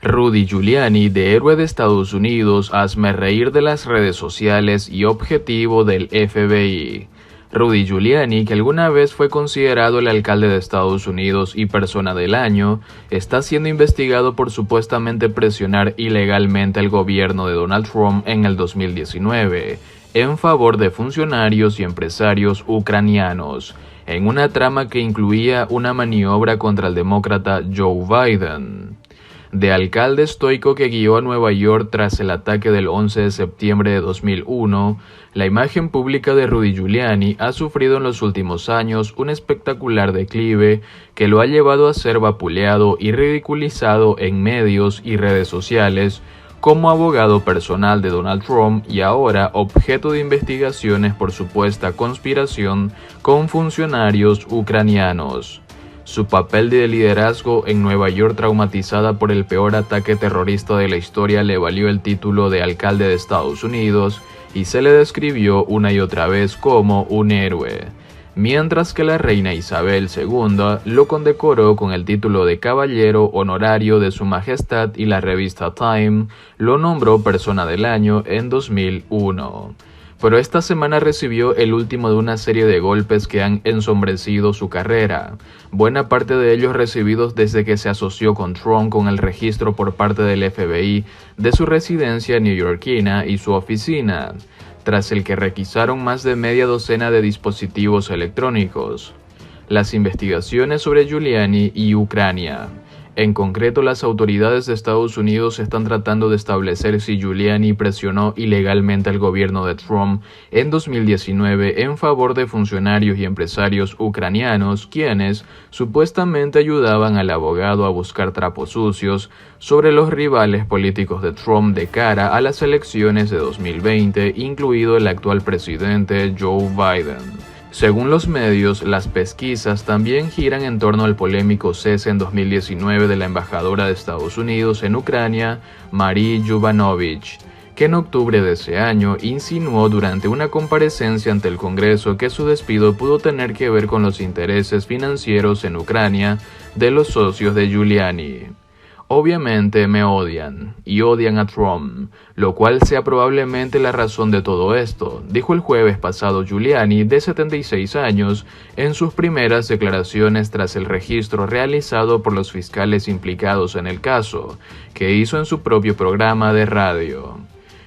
Rudy Giuliani, de héroe de Estados Unidos, hazmerreír de las redes sociales y objetivo del FBI. Rudy Giuliani, que alguna vez fue considerado el alcalde de Estados Unidos y persona del año, está siendo investigado por supuestamente presionar ilegalmente al gobierno de Donald Trump en el 2019, en favor de funcionarios y empresarios ucranianos, en una trama que incluía una maniobra contra el demócrata Joe Biden. De alcalde estoico que guió a Nueva York tras el ataque del 11 de septiembre de 2001, la imagen pública de Rudy Giuliani ha sufrido en los últimos años un espectacular declive que lo ha llevado a ser vapuleado y ridiculizado en medios y redes sociales como abogado personal de Donald Trump y ahora objeto de investigaciones por supuesta conspiración con funcionarios ucranianos. Su papel de liderazgo en Nueva York, traumatizada por el peor ataque terrorista de la historia, le valió el título de alcalde de Estados Unidos y se le describió una y otra vez como un héroe, mientras que la reina Isabel II lo condecoró con el título de caballero honorario de su majestad y la revista Time lo nombró persona del año en 2001. Pero esta semana recibió el último de una serie de golpes que han ensombrecido su carrera, buena parte de ellos recibidos desde que se asoció con Trump con el registro por parte del FBI de su residencia neoyorquina y su oficina, tras el que requisaron más de media docena de dispositivos electrónicos. Las investigaciones sobre Giuliani y Ucrania. En concreto, las autoridades de Estados Unidos están tratando de establecer si Giuliani presionó ilegalmente al gobierno de Trump en 2019 en favor de funcionarios y empresarios ucranianos, quienes supuestamente ayudaban al abogado a buscar trapos sucios sobre los rivales políticos de Trump de cara a las elecciones de 2020, incluido el actual presidente Joe Biden. Según los medios, las pesquisas también giran en torno al polémico cese en 2019 de la embajadora de Estados Unidos en Ucrania, Marie Yovanovitch, que en octubre de ese año insinuó durante una comparecencia ante el Congreso que su despido pudo tener que ver con los intereses financieros en Ucrania de los socios de Giuliani. Obviamente me odian, y odian a Trump, lo cual sea probablemente la razón de todo esto, dijo el jueves pasado Giuliani, de 76 años, en sus primeras declaraciones tras el registro realizado por los fiscales implicados en el caso, que hizo en su propio programa de radio.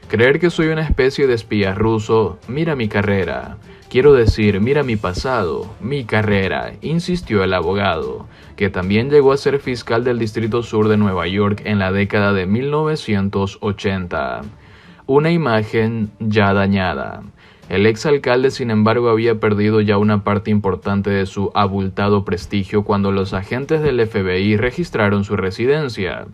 Creer que soy una especie de espía ruso, mira mi carrera. Quiero decir, mira mi pasado, mi carrera, insistió el abogado, que también llegó a ser fiscal del Distrito Sur de Nueva York en la década de 1980. Una imagen ya dañada. El exalcalde, sin embargo, había perdido ya una parte importante de su abultado prestigio cuando los agentes del FBI registraron su residencia.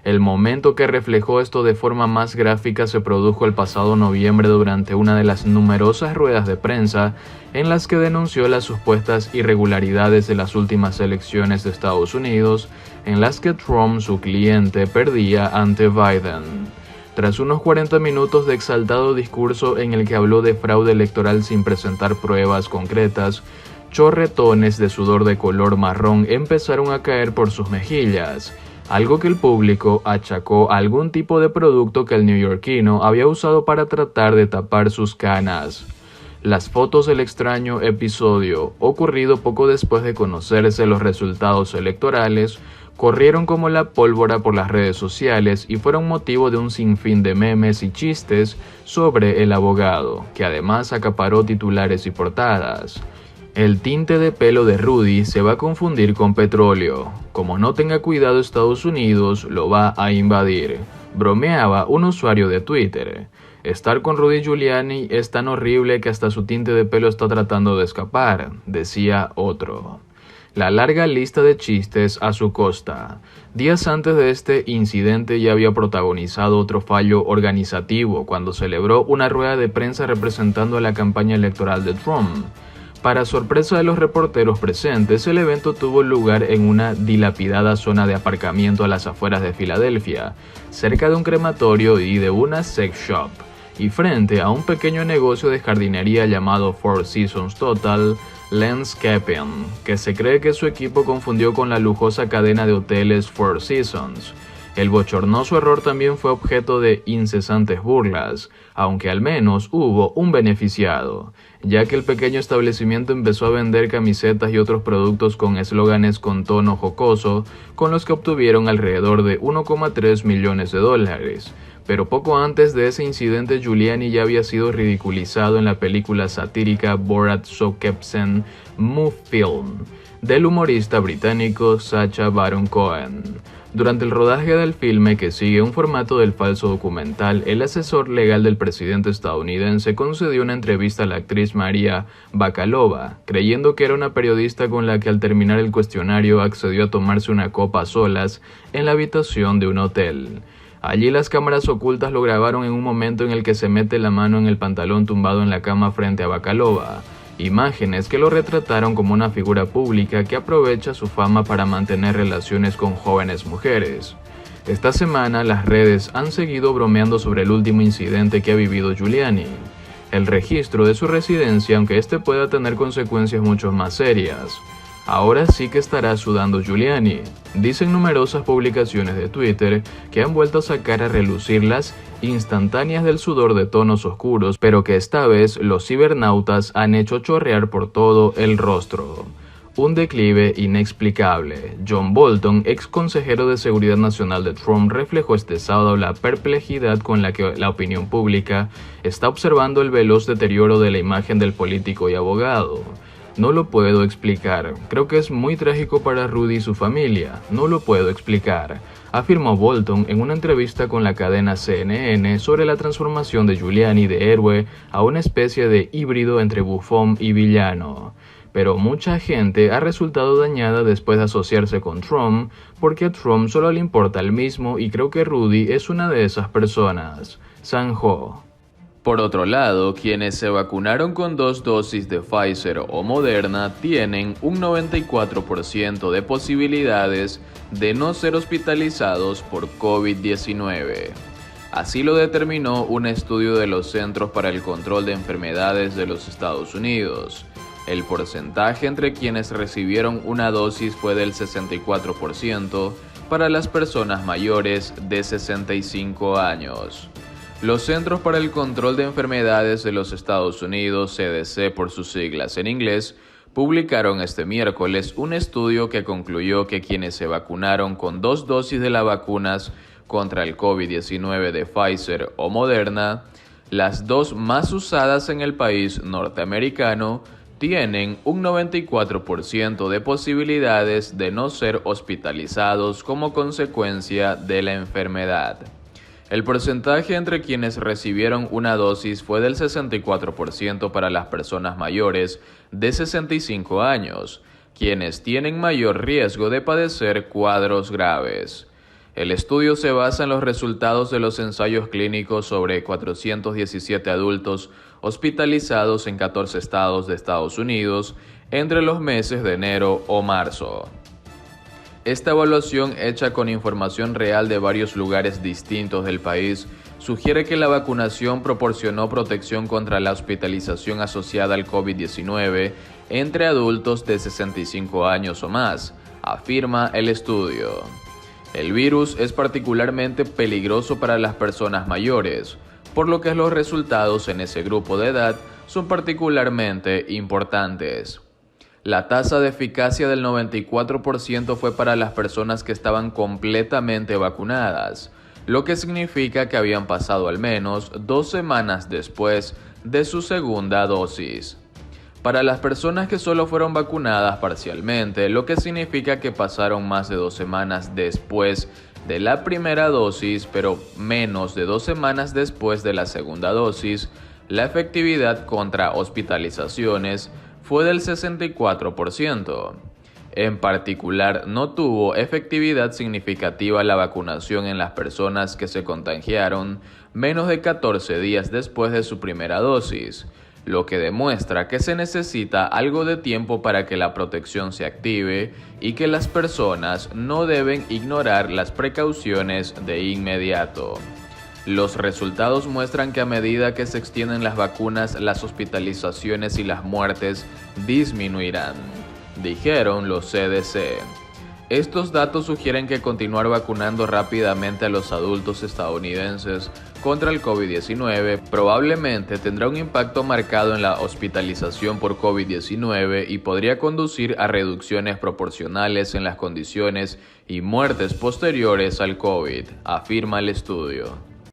El momento que reflejó esto de forma más gráfica se produjo el pasado noviembre durante una de las numerosas ruedas de prensa en las que denunció las supuestas irregularidades de las últimas elecciones de Estados Unidos, en las que Trump, su cliente, perdía ante Biden. Tras unos 40 minutos de exaltado discurso en el que habló de fraude electoral sin presentar pruebas concretas, chorretones de sudor de color marrón empezaron a caer por sus mejillas, algo que el público achacó a algún tipo de producto que el neoyorquino había usado para tratar de tapar sus canas. Las fotos del extraño episodio, ocurrido poco después de conocerse los resultados electorales, corrieron como la pólvora por las redes sociales y fueron motivo de un sinfín de memes y chistes sobre el abogado, que además acaparó titulares y portadas. El tinte de pelo de Rudy se va a confundir con petróleo. Como no tenga cuidado Estados Unidos, lo va a invadir. Bromeaba un usuario de Twitter. Estar con Rudy Giuliani es tan horrible que hasta su tinte de pelo está tratando de escapar, decía otro. La larga lista de chistes a su costa. Días antes de este incidente ya había protagonizado otro fallo organizativo cuando celebró una rueda de prensa representando a la campaña electoral de Trump. Para sorpresa de los reporteros presentes, el evento tuvo lugar en una dilapidada zona de aparcamiento a las afueras de Filadelfia, cerca de un crematorio y de una sex shop, y frente a un pequeño negocio de jardinería llamado Four Seasons Total Landscaping, que se cree que su equipo confundió con la lujosa cadena de hoteles Four Seasons. El bochornoso error también fue objeto de incesantes burlas, aunque al menos hubo un beneficiado, ya que el pequeño establecimiento empezó a vender camisetas y otros productos con eslóganes con tono jocoso, con los que obtuvieron alrededor de 1,3 millones de dólares. Pero poco antes de ese incidente, Giuliani ya había sido ridiculizado en la película satírica Borat Sokepsen Movie Film, del humorista británico Sacha Baron Cohen. Durante el rodaje del filme, que sigue un formato del falso documental, el asesor legal del presidente estadounidense concedió una entrevista a la actriz Maria Bakalova, creyendo que era una periodista con la que al terminar el cuestionario accedió a tomarse una copa a solas en la habitación de un hotel. Allí las cámaras ocultas lo grabaron en un momento en el que se mete la mano en el pantalón tumbado en la cama frente a Bakalova. Imágenes que lo retrataron como una figura pública que aprovecha su fama para mantener relaciones con jóvenes mujeres. Esta semana las redes han seguido bromeando sobre el último incidente que ha vivido Giuliani, el registro de su residencia, aunque este pueda tener consecuencias mucho más serias. Ahora sí que estará sudando Giuliani, dicen numerosas publicaciones de Twitter que han vuelto a sacar a relucir las instantáneas del sudor de tonos oscuros, pero que esta vez los cibernautas han hecho chorrear por todo el rostro. Un declive inexplicable. John Bolton, ex consejero de Seguridad Nacional de Trump, reflejó este sábado la perplejidad con la que la opinión pública está observando el veloz deterioro de la imagen del político y abogado. No lo puedo explicar. Creo que es muy trágico para Rudy y su familia. No lo puedo explicar, afirmó Bolton en una entrevista con la cadena CNN sobre la transformación de Giuliani de héroe a una especie de híbrido entre bufón y villano. Pero mucha gente ha resultado dañada después de asociarse con Trump, porque a Trump solo le importa el mismo y creo que Rudy es una de esas personas. Sanjo. Por otro lado, quienes se vacunaron con 2 dosis de Pfizer o Moderna tienen un 94% de posibilidades de no ser hospitalizados por COVID-19. Así lo determinó un estudio de los Centros para el Control de Enfermedades de los Estados Unidos. El porcentaje entre quienes recibieron una dosis fue del 64% para las personas mayores de 65 años. Los Centros para el Control de Enfermedades de los Estados Unidos, CDC por sus siglas en inglés, publicaron este miércoles un estudio que concluyó que quienes se vacunaron con 2 dosis de las vacunas contra el COVID-19 de Pfizer o Moderna, las dos más usadas en el país norteamericano, tienen un 94% de posibilidades de no ser hospitalizados como consecuencia de la enfermedad. El porcentaje entre quienes recibieron una dosis fue del 64% para las personas mayores de 65 años, quienes tienen mayor riesgo de padecer cuadros graves. El estudio se basa en los resultados de los ensayos clínicos sobre 417 adultos hospitalizados en 14 estados de Estados Unidos entre los meses de enero o marzo. Esta evaluación, hecha con información real de varios lugares distintos del país, sugiere que la vacunación proporcionó protección contra la hospitalización asociada al COVID-19 entre adultos de 65 años o más, afirma el estudio. El virus es particularmente peligroso para las personas mayores, por lo que los resultados en ese grupo de edad son particularmente importantes. La tasa de eficacia del 94% fue para las personas que estaban completamente vacunadas, lo que significa que habían pasado al menos 2 semanas después de su segunda dosis. Para las personas que solo fueron vacunadas parcialmente, lo que significa que pasaron más de 2 semanas después de la primera dosis, pero menos de 2 semanas después de la segunda dosis, la efectividad contra hospitalizaciones fue del 64%. En particular, no tuvo efectividad significativa la vacunación en las personas que se contagiaron menos de 14 días después de su primera dosis, lo que demuestra que se necesita algo de tiempo para que la protección se active y que las personas no deben ignorar las precauciones de inmediato. Los resultados muestran que a medida que se extienden las vacunas, las hospitalizaciones y las muertes disminuirán, dijeron los CDC. Estos datos sugieren que continuar vacunando rápidamente a los adultos estadounidenses contra el COVID-19 probablemente tendrá un impacto marcado en la hospitalización por COVID-19 y podría conducir a reducciones proporcionales en las condiciones y muertes posteriores al COVID, afirma el estudio.